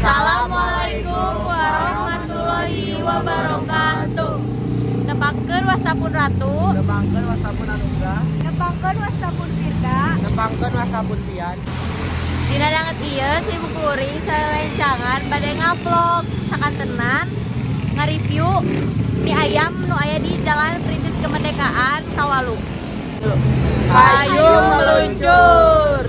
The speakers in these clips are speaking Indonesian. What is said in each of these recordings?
Assalamualaikum warahmatullahi wabarakatuh. Nepangkeun wastapun ratu, Nepangkeun wastapun anugrah, nepangkeun wastapun firda, nepangkeun wastapun pian. dina danget ieu si Bukuring salencangan bade ngavlog sakantenan nge-review mie ayam nu aya di Jalan Perintis Kemerdekaan Tawalu. Ayo meluncur.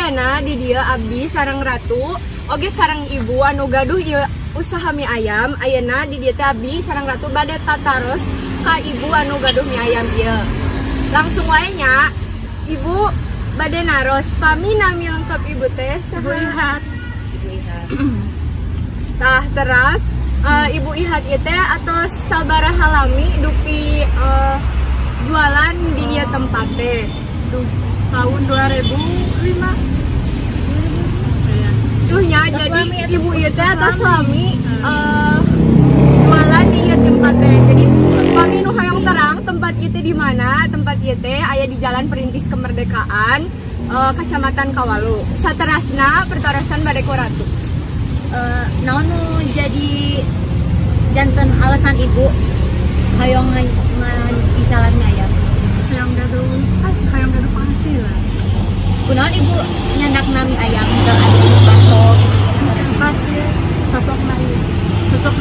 ayana di dia abdi sareng ratu oge sareng ibu anu gaduh ieu usaha mie ayam. Ayana di dia teh abdi sareng ratu bade tataros ka ibu anu gaduh mie ayam ieu. Langsung wae nya ibu bade naros pami nami lengkap ibu teh saha? Ibu Ihat. Tah teras Ibu Ihat ieu teh atau sabaraha lami dupi jualan di ieu tempat teh? Tahun 2005. Tuh nya jadi ibu ieu teh atau suami jualan di ieu tempat teh. Jadi kami nu hoyong terang tempat ieu teh di mana? Tempat ieu teh aya di Jalan Perintis Kemerdekaan, Kecamatan Kawalu. Saterasna pertarasan bade ku ratu. Naon nu jadi janten alasan ibu hayong ngicalan mie ayam? Hayang gaduh penghasilan. Kunaon ibu nyandak nami ayam ke adu bakso? Pasti cocok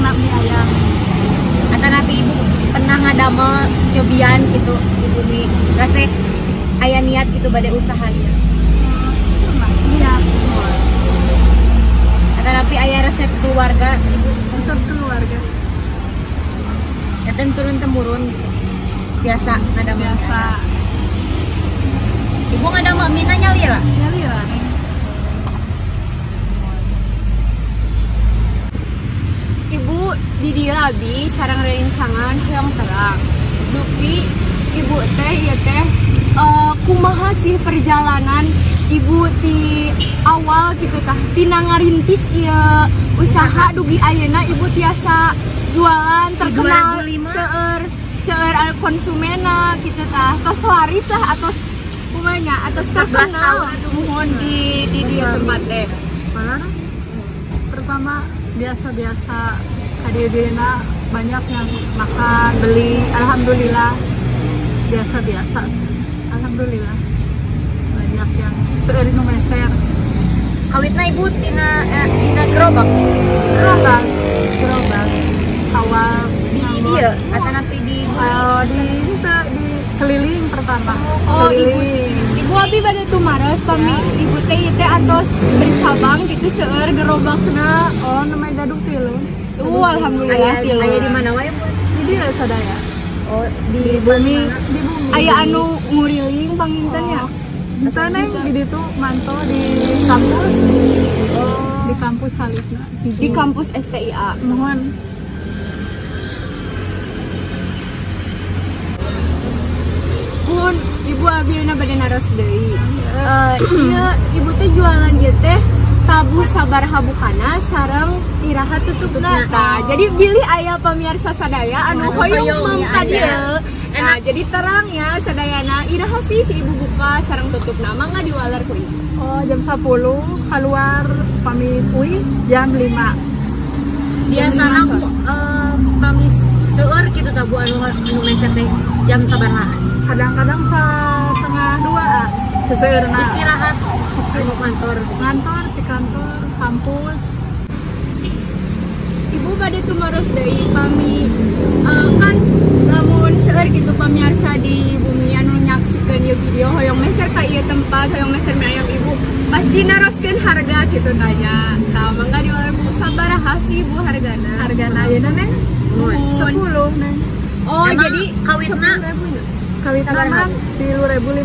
na mie ayam. Atau nabi ibu pernah ngadamel nyobian gitu ibu nih rasa aya niat gitu bade usaha gitu? Niat. Atau nabi aya resep keluarga ibu? Resep keluarga. Dan turun temurun biasa ngadamel Biasa. Ibu ngadamel mie nanya lila? Nyali lah. Ibu di dia abi sareng rerencangan hoyong terang. Dupi ibu teh ieu teh kumaha sih perjalanan ibu di awal gitu tah tina ngarintis ieu usaha dugi ayeuna ibu tiasa jualan terkenal seueur konsumena gitu tah tos laris lah atau kumanya atau terkenal mohon di dia tempat teh. Pertama biasa-biasa kadidina banyak yang makan beli, alhamdulillah biasa-biasa, alhamdulillah banyak yang seueur nu meser. Kawitna ibu tina gerobak awal di dia atau napi di di keliling pertama. Oh ibu abi bade tumaros pami ibu teh ieu teh atos bercabang gitu seueur gerobakna. Oh namanya gadung tilun. Alhamdulillah tilun. Aya di mana wae bu? Di dia sadaya. Oh Di bumi. Aya anu nguriling panginten ya. Kita neng di ditu manto di kampus. Di kampus Salihna. Di kampus STIA. Mohon. Pun ibu abieuna bade naros deui. Ieu ibu teh jualan ieu teh tabuh sabaraha bukana sareng iraha tutupna. Tah, jadi bilih aya pamirsa sadaya anu hoyong mangka dieu. Nah, jadi terang ya sadayana iraha sih si ibu buka sareng tutupna mangga diwalar ku ibu. Oh jam 10 keluar pami kui jam 5. Biasana bu pamis seueur kitu tah bu anu meser teh jam sabaraha? Kadang-kadang setengah 2 seseueurna. Istirahat anu kantor di kantor kampus. Ibu bade tumaros deui pami kan lamun seueur gitu pamirsa di bumi anu nyaksikeun ieu video hoyong meser ka ieu tempat hoyong meser mie ayam ibu pasti naroskeun harga gitu tanya. Tah mangga diwalar Bu sabaraha sih Bu hargana? Hargana ayeuna neng 10 neng. Oh emang jadi kawitna Kawitna mah 3.500.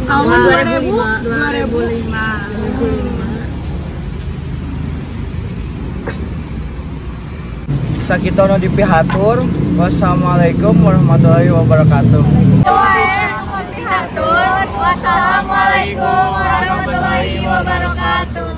tahun 2005. Sakitono dipihatur. Wassalamualaikum warahmatullahi wabarakatuh. Wassalamualaikum warahmatullahi wabarakatuh.